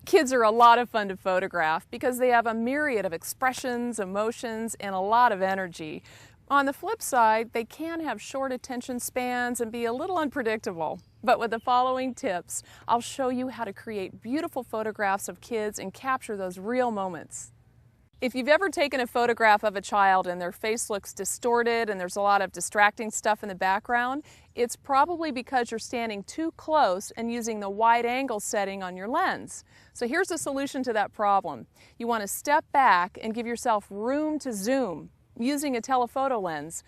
Kids are a lot of fun to photograph because they have a myriad of expressions, emotions, and a lot of energy. On the flip side, they can have short attention spans and be a little unpredictable. But with the following tips, I'll show you how to create beautiful photographs of kids and capture those real moments. If you've ever taken a photograph of a child and their face looks distorted and there's a lot of distracting stuff in the background, it's probably because you're standing too close and using the wide angle setting on your lens. So here's a solution to that problem. You want to step back and give yourself room to zoom using a telephoto lens.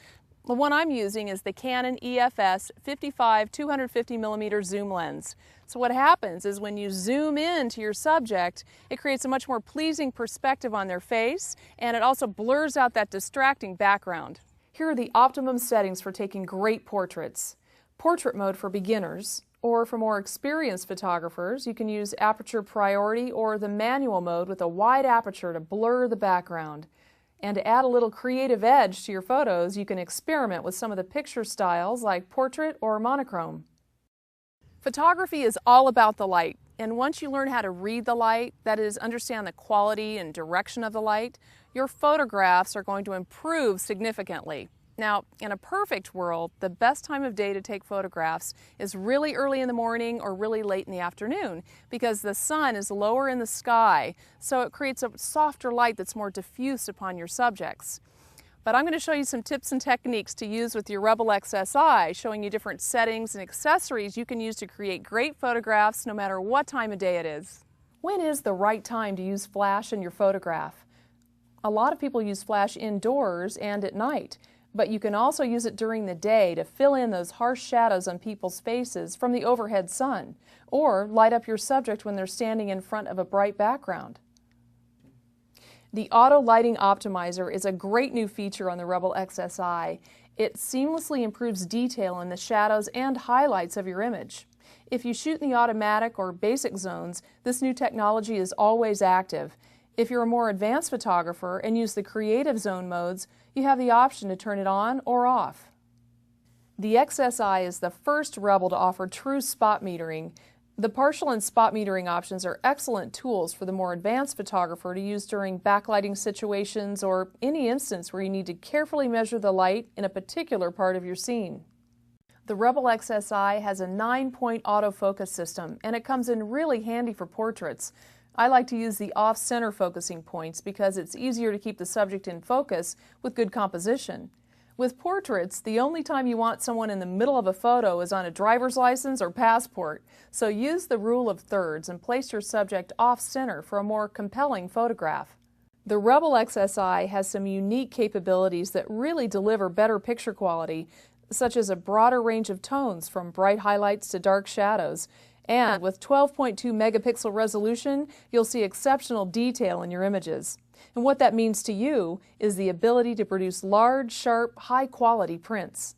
The one I'm using is the Canon EOS 55-250mm zoom lens. So what happens is when you zoom in to your subject, it creates a much more pleasing perspective on their face, and it also blurs out that distracting background. Here are the optimum settings for taking great portraits. Portrait mode for beginners, or for more experienced photographers, you can use aperture priority or the manual mode with a wide aperture to blur the background. And to add a little creative edge to your photos, you can experiment with some of the picture styles like portrait or monochrome. Photography is all about the light, and once you learn how to read the light, that is, understand the quality and direction of the light, your photographs are going to improve significantly. Now, in a perfect world, the best time of day to take photographs is really early in the morning or really late in the afternoon because the sun is lower in the sky, so it creates a softer light that's more diffuse upon your subjects. But I'm going to show you some tips and techniques to use with your Rebel XSI, showing you different settings and accessories you can use to create great photographs no matter what time of day it is. When is the right time to use flash in your photograph? A lot of people use flash indoors and at night. But you can also use it during the day to fill in those harsh shadows on people's faces from the overhead sun, or light up your subject when they're standing in front of a bright background. The Auto Lighting Optimizer is a great new feature on the Rebel XSI. It seamlessly improves detail in the shadows and highlights of your image. If you shoot in the automatic or basic zones, this new technology is always active. If you're a more advanced photographer and use the creative zone modes, you have the option to turn it on or off. The XSI is the first Rebel to offer true spot metering. The partial and spot metering options are excellent tools for the more advanced photographer to use during backlighting situations or any instance where you need to carefully measure the light in a particular part of your scene. The Rebel XSI has a 9-point autofocus system, and it comes in really handy for portraits. I like to use the off-center focusing points because it's easier to keep the subject in focus with good composition. With portraits, the only time you want someone in the middle of a photo is on a driver's license or passport, so use the rule of thirds and place your subject off-center for a more compelling photograph. The Rebel XSI has some unique capabilities that really deliver better picture quality, such as a broader range of tones from bright highlights to dark shadows. And with 12.2 megapixel resolution, you'll see exceptional detail in your images. And what that means to you is the ability to produce large, sharp, high-quality prints.